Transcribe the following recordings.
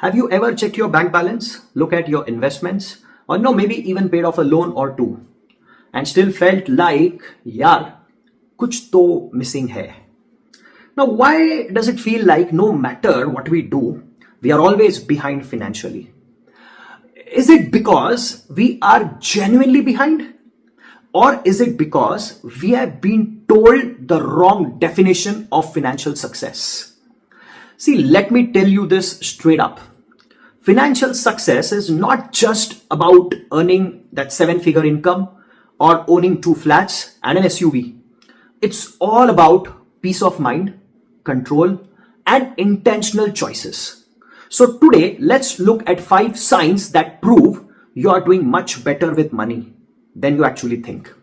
Have you ever checked your bank balance, look at your investments, or no, maybe even paid off a loan or two, and still felt like, yaar, kuch to missing hai? Now, why does it feel like no matter what we do, we are always behind financially? Is it because we are genuinely behind? Or is it because we have been told the wrong definition of financial success? See, let me tell you this straight up. Financial success is not just about earning that seven-figure income or owning two flats and an SUV. It's all about peace of mind, control, and intentional choices. So today, let's look at 5 signs that prove you are doing much better with money than you actually think.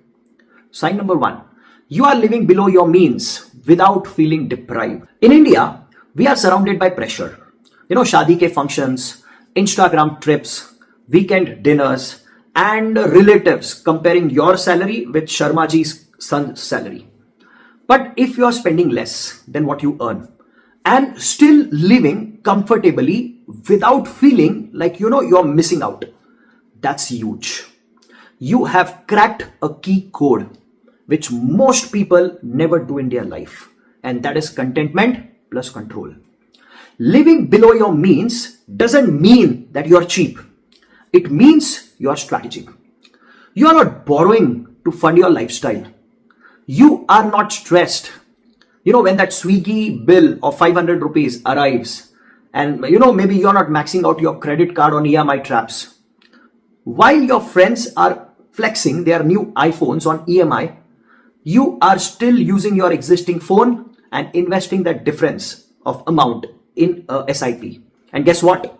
Sign number 1, you are living below your means without feeling deprived. In India, we are surrounded by pressure. Shadi ke functions, Instagram trips, weekend dinners, and relatives comparing your salary with Sharma ji's son's salary. But if you are spending less than what you earn and still living comfortably without feeling like you're missing out, that's huge. You have cracked a key code which most people never do in their life, and that is contentment plus control. Living below your means doesn't mean that you're cheap. It means you're strategic. You are not borrowing to fund your lifestyle. You are not stressed. When that Swiggy bill of 500 rupees arrives and maybe you're not maxing out your credit card on EMI traps. While your friends are flexing their new iPhones on EMI, you are still using your existing phone and investing that difference of amount in a SIP. And guess what?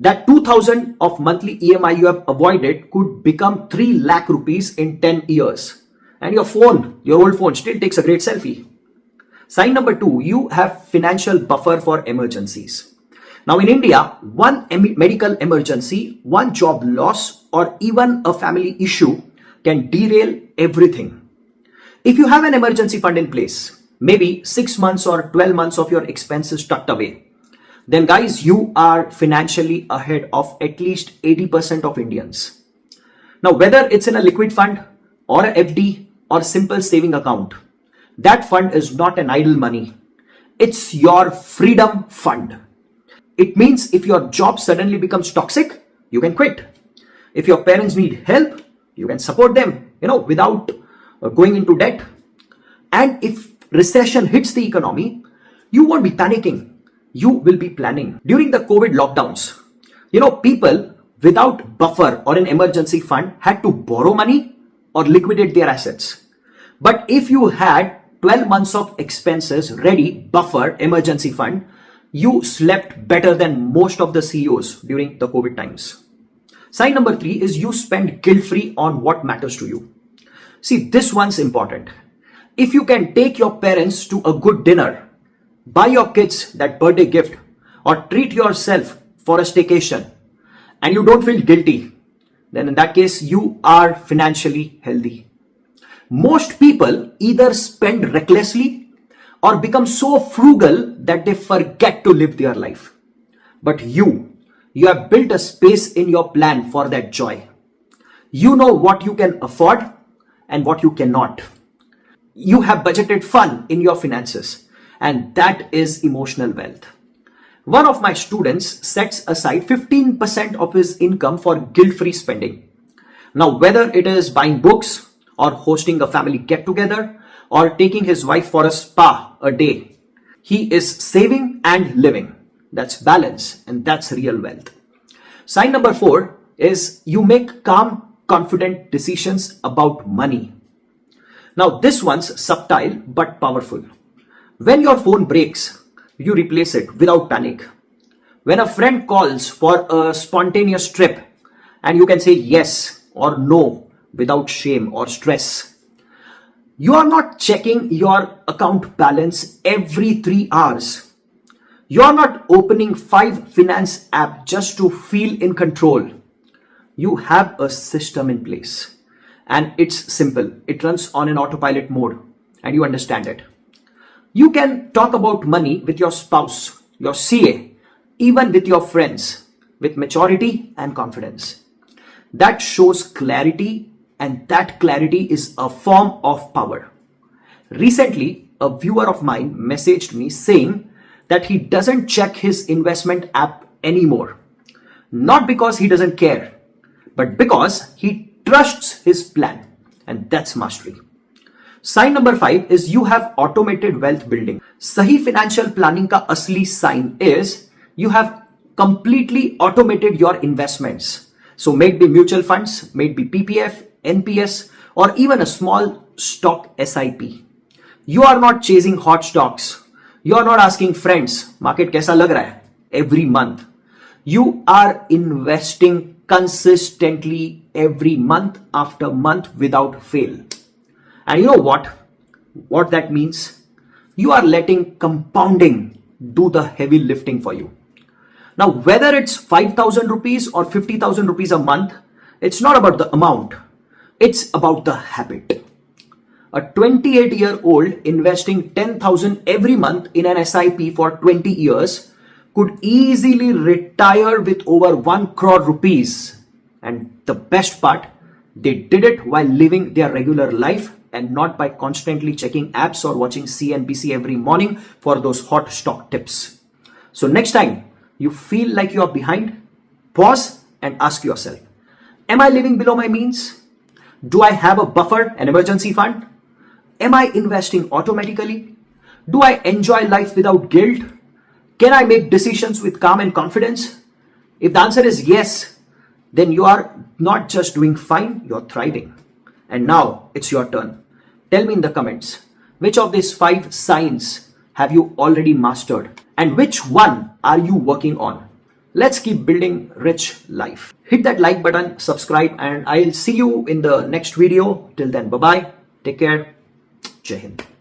That 2000 of monthly EMI you have avoided could become 3 lakh rupees in 10 years. And your old phone still takes a great selfie. Sign number 2, you have financial buffer for emergencies. Now in India, one medical emergency, one job loss, or even a family issue can derail everything. If you have an emergency fund in place, maybe 6 months or 12 months of your expenses tucked away, then guys, you are financially ahead of at least 80% of Indians. Now, whether it's in a liquid fund or a FD or simple saving account, that fund is not an idle money. It's your freedom fund. It means if your job suddenly becomes toxic, you can quit. If your parents need help, you can support them, without going into debt. And if recession hits the economy, you won't be panicking. You will be planning. During the COVID lockdowns, people without buffer or an emergency fund had to borrow money or liquidate their assets. But if you had 12 months of expenses ready, buffer, emergency fund, you slept better than most of the CEOs during the COVID times. Sign number 3 is you spend guilt-free on what matters to you. See, this one's important. If you can take your parents to a good dinner, buy your kids that birthday gift, or treat yourself for a staycation, and you don't feel guilty, then in that case, you are financially healthy. Most people either spend recklessly or become so frugal that they forget to live their life. But you have built a space in your plan for that joy. You know what you can afford and what you cannot. You have budgeted fun in your finances, and that is emotional wealth. One of my students sets aside 15% of his income for guilt-free spending. Now, whether it is buying books or hosting a family get-together or taking his wife for a spa a day, he is saving and living. That's balance, and that's real wealth. Sign number 4 is you make calm, confident decisions about money. Now, this one's subtle but powerful. When your phone breaks, you replace it without panic. When a friend calls for a spontaneous trip, and you can say yes or no without shame or stress. You are not checking your account balance every 3 hours. You are not opening 5 finance apps just to feel in control. You have a system in place, and it's simple. It runs on an autopilot mode, and you understand it. You can talk about money with your spouse, your CA, even with your friends, with maturity and confidence. That shows clarity, and that clarity is a form of power. Recently, a viewer of mine messaged me saying that he doesn't check his investment app anymore. Not because he doesn't care, but because he trusts his plan. And that's mastery. Sign number 5 is you have automated wealth building. सही financial planning का असली sign is you have completely automated your investments. So may it be mutual funds, may it be PPF, NPS, or even a small stock SIP. You are not chasing hot stocks. You are not asking friends, market कैसा लग रहा है every month. You are investing consistently every month after month without fail. And you know what? What that means? You are letting compounding do the heavy lifting for you. Now, whether it's 5,000 rupees or 50,000 rupees a month, it's not about the amount. It's about the habit. A 28-year-old investing 10,000 every month in an SIP for 20 years could easily retire with over 1 crore rupees. And the best part, they did it while living their regular life and not by constantly checking apps or watching CNBC every morning for those hot stock tips. So next time you feel like you are behind, pause and ask yourself, am I living below my means? Do I have a buffer, an emergency fund? Am I investing automatically? Do I enjoy life without guilt? Can I make decisions with calm and confidence? If the answer is yes, then you are not just doing fine, you're thriving. And now it's your turn. Tell me in the comments, which of these 5 signs have you already mastered? And which one are you working on? Let's keep building rich life. Hit that like button, subscribe, and I'll see you in the next video. Till then, bye-bye. Take care. Jai Hind.